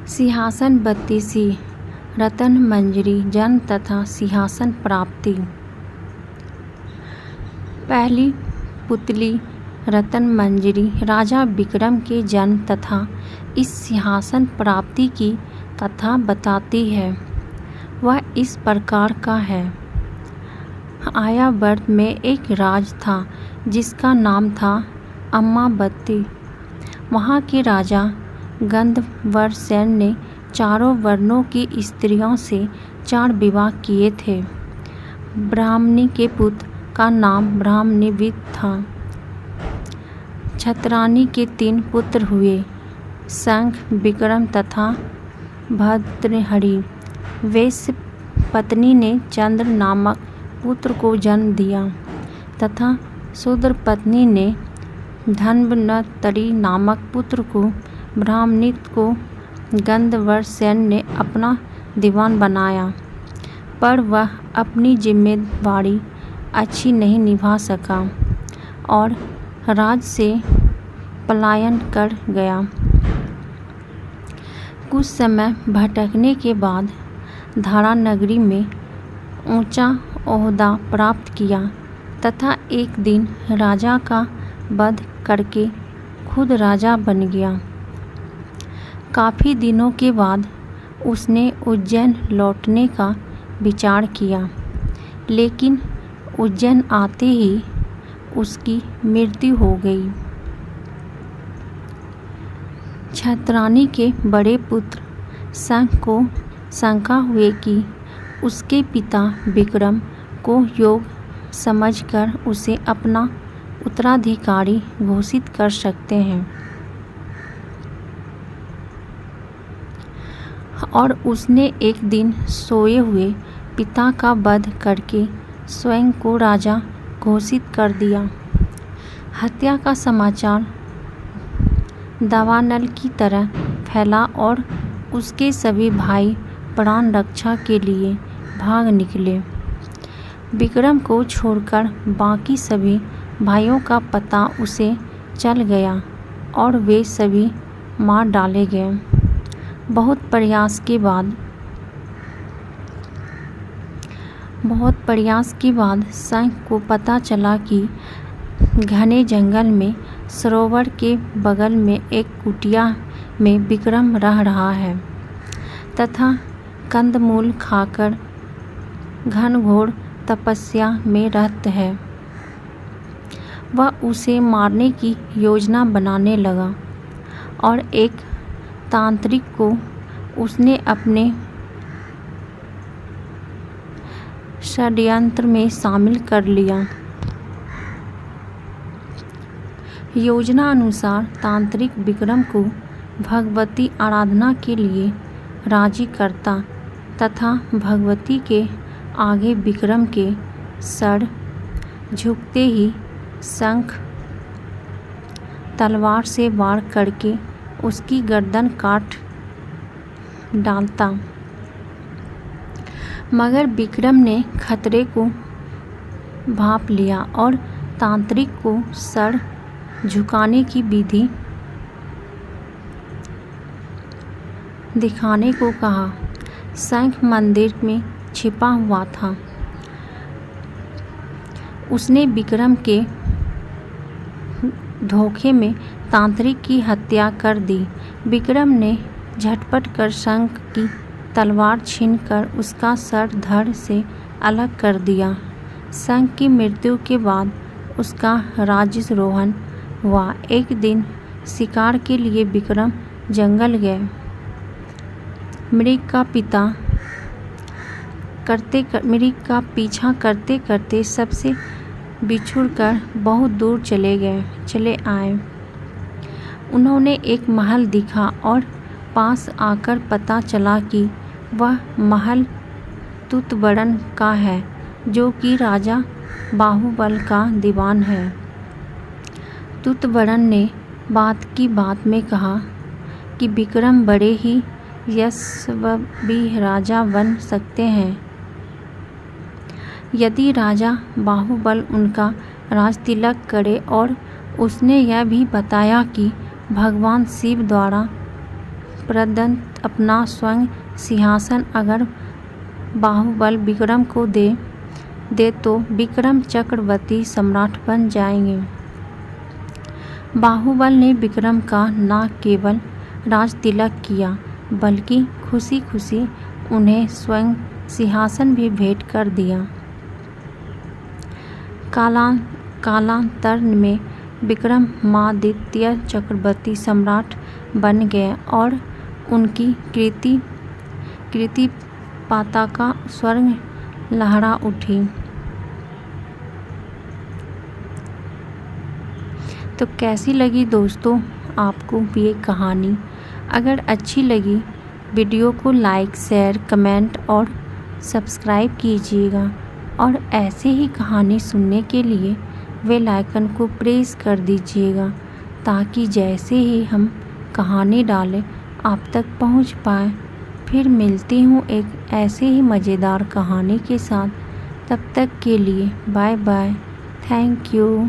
सिंहासन 32 रतन मंजरी जन्म तथा सिंहासन प्राप्ति। पहली पुतली रतन मंजरी राजा विक्रम के जन्म तथा इस सिंहासन प्राप्ति की कथा बताती है। वह इस प्रकार का है। आर्यावर्त में एक राज था जिसका नाम था अम्मावती। वहाँ के राजा गंधर्वसेन ने चारों वर्णों की स्त्रियों से 4 विवाह किए थे। ब्राह्मणी के पुत्र का नाम ब्रह्मनिवृत्त था। छत्राणी के 3 पुत्र हुए, शंख, विक्रम तथा भर्तृहरि। वैश्य पत्नी ने चंद्र नामक पुत्र को जन्म दिया तथा शूद्र पत्नी ने धन्वन्तरी नामक पुत्र को। ब्राह्मणी को गंधर्वसेन ने अपना दीवान बनाया, पर वह अपनी जिम्मेदारी अच्छी नहीं निभा सका और राज से पलायन कर गया। कुछ समय भटकने के बाद धारा नगरी में ऊंचा ओहदा प्राप्त किया तथा एक दिन राजा का वध करके खुद राजा बन गया। काफ़ी दिनों के बाद उसने उज्जैन लौटने का विचार किया, लेकिन उज्जैन आते ही उसकी मृत्यु हो गई। छत्राणी के बड़े पुत्र शंख को शंका हुई कि उसके पिता विक्रम को योग्य समझकर उसे अपना उत्तराधिकारी घोषित कर सकते हैं, और उसने एक दिन सोए हुए पिता का वध करके स्वयं को राजा घोषित कर दिया। हत्या का समाचार दावानल की तरह फैला और उसके सभी भाई प्राण रक्षा के लिए भाग निकले। विक्रम को छोड़कर बाकी सभी भाइयों का पता उसे चल गया और वे सभी मार डाले गए। बहुत प्रयास के बाद शंख को पता चला कि घने जंगल में सरोवर के बगल में एक कुटिया में विक्रम रह रहा है तथा कंदमूल खाकर घनघोर तपस्या में रत है। वह उसे मारने की योजना बनाने लगा और एक तांत्रिक को उसने अपने षड्यंत्र में शामिल कर लिया। योजना अनुसार तांत्रिक विक्रम को भगवती आराधना के लिए राजी करता तथा भगवती के आगे विक्रम के सर झुकते ही शंख तलवार से वार करके उसकी गर्दन काट डालता। मगर विक्रम ने खतरे को भांप लिया और तांत्रिक को सर झुकाने की विधि दिखाने को कहा। शंख मंदिर में छिपा हुआ था। उसने विक्रम के धोखे में तांत्रिक की हत्या कर दी। विक्रम ने झटपट कर शंख की तलवार छीनकर उसका सर धड़ से अलग कर दिया। शंख की मृत्यु के बाद उसका राज्यारोहण हुआ। एक दिन शिकार के लिए विक्रम जंगल गए। मृग का पीछा करते करते सबसे बिछुड़कर बहुत दूर चले आए। उन्होंने एक महल देखा और पास आकर पता चला कि वह महल तुतबरन का है, जो कि राजा बाहुबल का दीवान है। तुतबरन ने बात में कहा कि विक्रम बड़े ही यशस्वी राजा बन सकते हैं यदि राजा बाहुबल उनका राजतिलक करे, और उसने यह भी बताया कि भगवान शिव द्वारा प्रदत्त अपना स्वयं सिंहासन अगर बाहुबल विक्रम को दे तो विक्रम चक्रवर्ती सम्राट बन जाएंगे। बाहुबल ने विक्रम का न केवल राज तिलक किया बल्कि खुशी खुशी उन्हें स्वयं सिंहासन भी भेंट कर दिया। कालांतर में विक्रमादित्य चक्रवर्ती सम्राट बन गए और उनकी कीर्ति पताका स्वर्ग लहरा उठी। तो कैसी लगी दोस्तों आपको ये कहानी? अगर अच्छी लगी वीडियो को लाइक, शेयर, कमेंट और सब्सक्राइब कीजिएगा और ऐसे ही कहानी सुनने के लिए बेल आइकन को प्रेस कर दीजिएगा ताकि जैसे ही हम कहानी डालें आप तक पहुंच पाए। फिर मिलती हूँ एक ऐसे ही मज़ेदार कहानी के साथ। तब तक के लिए बाय बाय। Thank you.